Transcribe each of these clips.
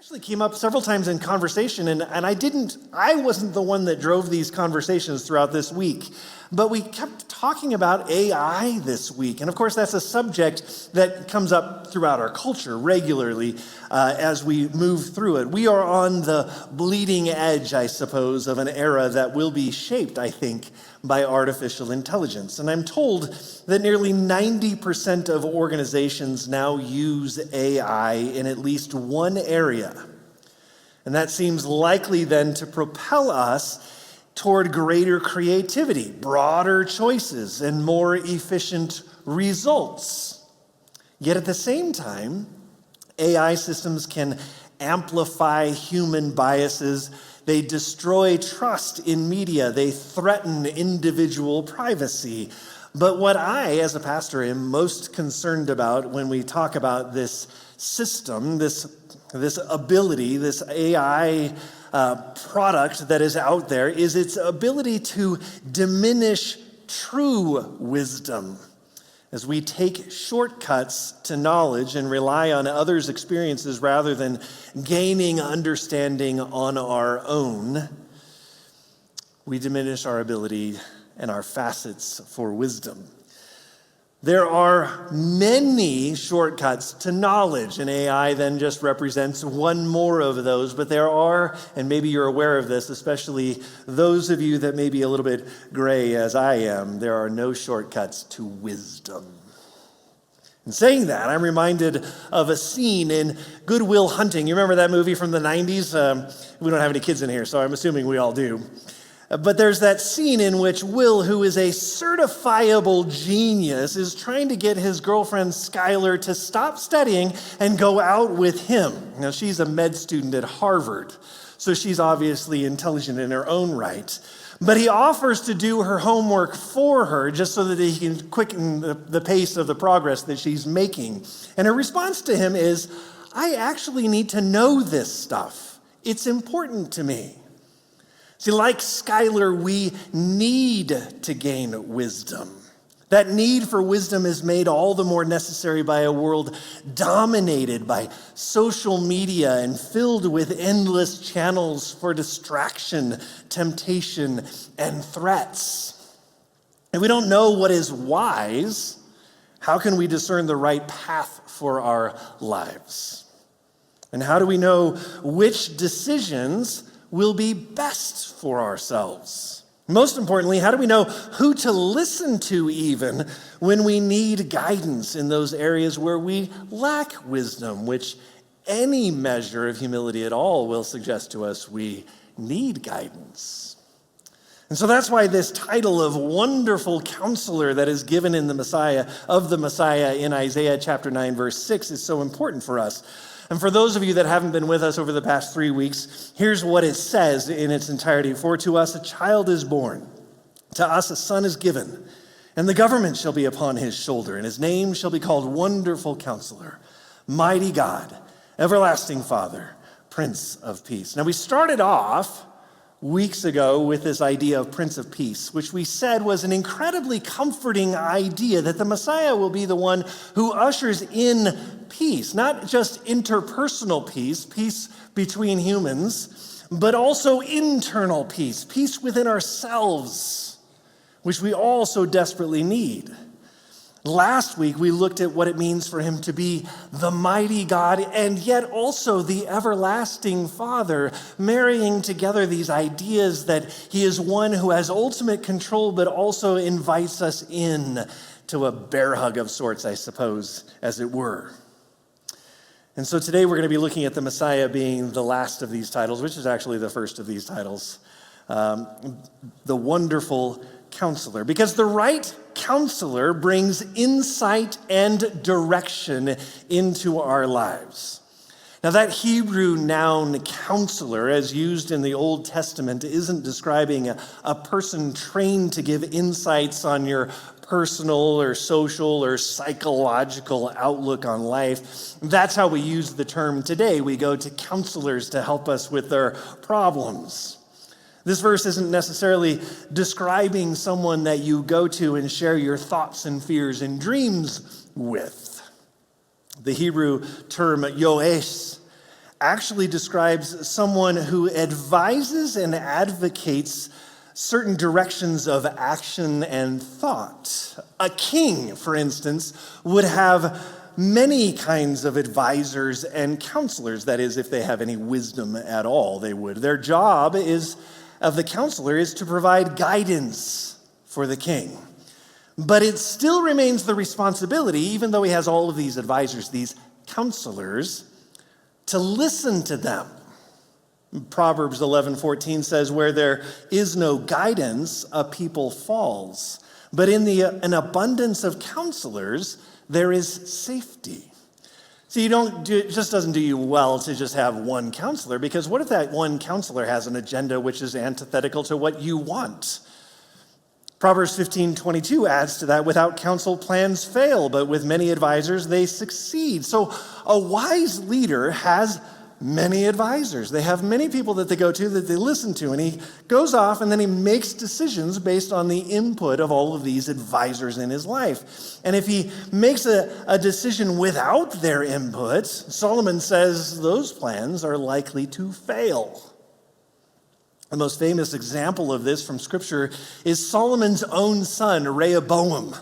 actually came up several times in conversation, and I wasn't the one that drove these conversations throughout this week, but we kept talking about AI this week. And of course, that's a subject that comes up throughout our culture regularly as we move through it. We are on the bleeding edge, I suppose, of an era that will be shaped, I think, by artificial intelligence. And I'm told that nearly 90% of organizations now use AI in at least one area. And that seems likely then to propel us toward greater creativity, broader choices, and more efficient results. Yet at the same time, AI systems can amplify human biases. They destroy trust in media. They threaten individual privacy. But what I, as a pastor, am most concerned about when we talk about this system, this ability, this AI product that is out there, is its ability to diminish true wisdom as we take shortcuts to knowledge and rely on others' experiences rather than gaining understanding on our own. We diminish our ability and our facets for wisdom. There are many shortcuts to knowledge, and AI then just represents one more of those. But there are, and maybe you're aware of this, especially those of you that may be a little bit gray as I am, there are no shortcuts to wisdom. In saying that, I'm reminded of a scene in Good Will Hunting. You remember that movie from the 90s? We don't have any kids in here, so I'm assuming we all do. But there's that scene in which Will, who is a certifiable genius, is trying to get his girlfriend Skylar to stop studying and go out with him. Now, she's a med student at Harvard, so she's obviously intelligent in her own right. But he offers to do her homework for her just so that he can quicken the pace of the progress that she's making. And her response to him is, "I actually need to know this stuff. It's important to me." See, like Skylar, we need to gain wisdom. That need for wisdom is made all the more necessary by a world dominated by social media and filled with endless channels for distraction, temptation, and threats. If we don't know what is wise, how can we discern the right path for our lives? And how do we know which decisions will be best for ourselves? Most importantly, how do we know who to listen to even when we need guidance in those areas where we lack wisdom, which any measure of humility at all will suggest to us we need guidance. And so that's why this title of Wonderful Counselor that is given in the Messiah in Isaiah chapter 9, verse 6 is so important for us. And for those of you that haven't been with us over the past 3 weeks, here's what it says in its entirety. "For to us a child is born, to us a son is given, and the government shall be upon his shoulder, and his name shall be called Wonderful Counselor, Mighty God, Everlasting Father, Prince of Peace." Now, we started off weeks ago with this idea of Prince of Peace, which we said was an incredibly comforting idea that the Messiah will be the one who ushers in peace, not just interpersonal peace, peace between humans, but also internal peace, peace within ourselves, which we all so desperately need. Last week, we looked at what it means for him to be the mighty God and yet also the everlasting Father, marrying together these ideas that he is one who has ultimate control but also invites us in to a bear hug of sorts, I suppose, as it were. And so today we're going to be looking at the Messiah being the last of these titles, which is actually the first of these titles, the Wonderful Counselor, because the right counselor brings insight and direction into our lives. Now, that Hebrew noun counselor, as used in the Old Testament, isn't describing a person trained to give insights on your personal or social or psychological outlook on life. That's how we use the term today. We go to counselors to help us with our problems. This verse isn't necessarily describing someone that you go to and share your thoughts and fears and dreams with. The Hebrew term yoesh actually describes someone who advises and advocates certain directions of action and thought. A king, for instance, would have many kinds of advisors and counselors. That is, if they have any wisdom at all, they would. Their job of the counselor is to provide guidance for the king. But it still remains the responsibility, even though he has all of these advisors, these counselors, to listen to them. Proverbs 11:14 says, where there is no guidance, a people falls. But in an abundance of counselors, there is safety. So it just doesn't do you well to just have one counselor, because what if that one counselor has an agenda which is antithetical to what you want? Proverbs 15:22 adds to that, without counsel plans fail, but with many advisors they succeed. So a wise leader has many advisors. They have many people that they go to, that they listen to, and he goes off and then he makes decisions based on the input of all of these advisors in his life. And if he makes a decision without their input, Solomon says those plans are likely to fail. The most famous example of this from Scripture is Solomon's own son, Rehoboam.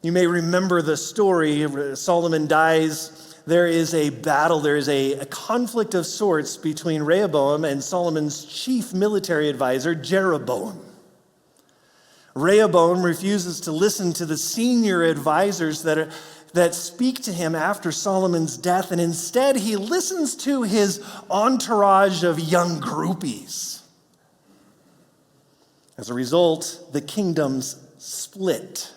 You may remember the story. Solomon dies. There is a battle, there is a conflict of sorts between Rehoboam and Solomon's chief military advisor, Jeroboam. Rehoboam refuses to listen to the senior advisors that speak to him after Solomon's death, and instead he listens to his entourage of young groupies. As a result, the kingdoms split.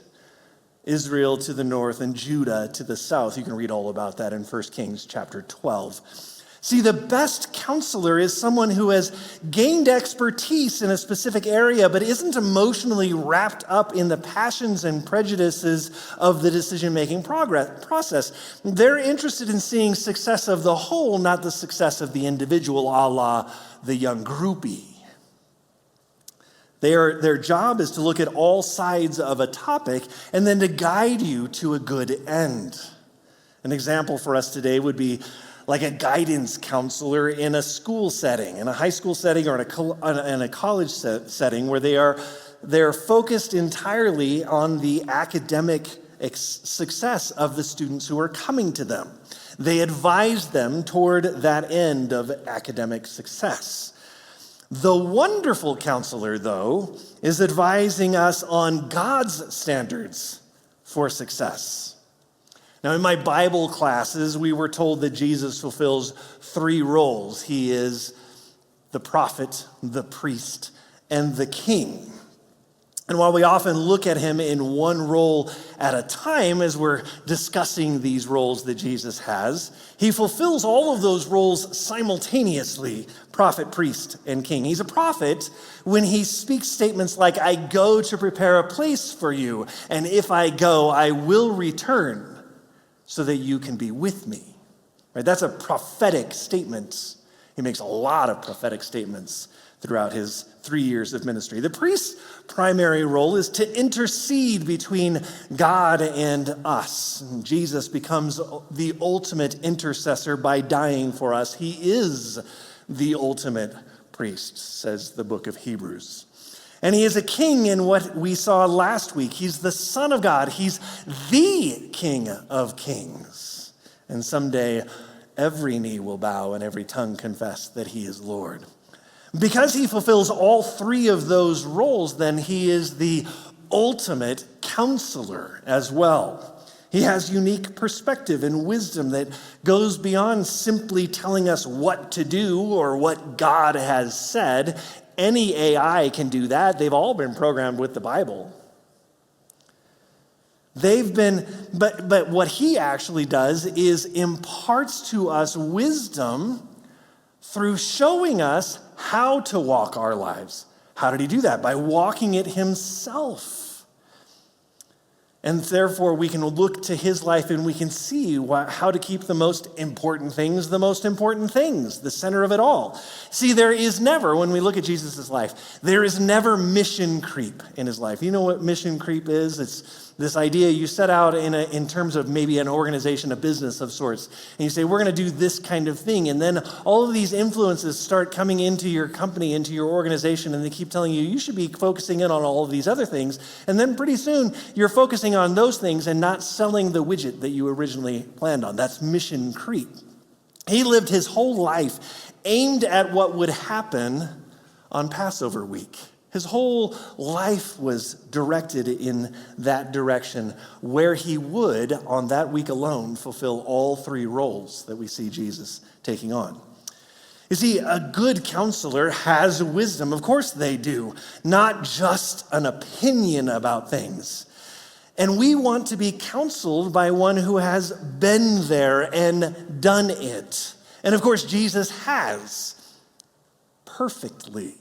Israel to the north and Judah to the south. You can read all about that in 1 Kings chapter 12. See, the best counselor is someone who has gained expertise in a specific area, but isn't emotionally wrapped up in the passions and prejudices of the decision-making process. They're interested in seeing success of the whole, not the success of the individual, a la the young groupie. Their job is to look at all sides of a topic and then to guide you to a good end. An example for us today would be like a guidance counselor in a school setting, in a high school setting or in a college setting, where they're focused entirely on the academic success of the students who are coming to them. They advise them toward that end of academic success. The wonderful counselor, though, is advising us on God's standards for success. Now, in my Bible classes, we were told that Jesus fulfills 3 roles. He is the prophet, the priest, and the king. And while we often look at him in one role at a time as we're discussing these roles that Jesus has, he fulfills all of those roles simultaneously: prophet, priest, and king. He's a prophet when he speaks statements like, I go to prepare a place for you, and if I go, I will return so that you can be with me. Right? That's a prophetic statement. He makes a lot of prophetic statements throughout his 3 years of ministry. The priest's primary role is to intercede between God and us. Jesus becomes the ultimate intercessor by dying for us. He is the ultimate priest, says the book of Hebrews. And he is a king in what we saw last week. He's the Son of God. He's the King of Kings. And someday every knee will bow and every tongue confess that he is Lord. Because he fulfills all 3 of those roles, then he is the ultimate counselor as well. He has unique perspective and wisdom that goes beyond simply telling us what to do or what God has said. Any AI can do that. They've all been programmed with the Bible. But what he actually does is imparts to us wisdom through showing us how to walk our lives. How did he do that? By walking it himself. And therefore, we can look to his life and we can see how to keep the most important things, the center of it all. See, there is never, when we look at Jesus' life, there is never mission creep in his life. You know what mission creep is? This idea you set out in terms of maybe an organization, a business of sorts, and you say, we're going to do this kind of thing. And then all of these influences start coming into your company, into your organization, and they keep telling you, you should be focusing in on all of these other things. And then pretty soon, you're focusing on those things and not selling the widget that you originally planned on. That's mission creep. He lived his whole life aimed at what would happen on Passover week. His whole life was directed in that direction, where he would, on that week alone, fulfill all three roles that we see Jesus taking on. You see, a good counselor has wisdom. Of course they do. Not just an opinion about things. And we want to be counseled by one who has been there and done it. And of course, Jesus has perfectly.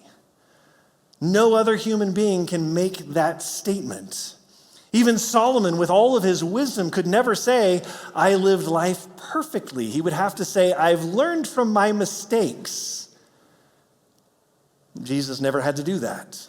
No other human being can make that statement. Even Solomon, with all of his wisdom, could never say, I lived life perfectly. He would have to say, I've learned from my mistakes. Jesus never had to do that.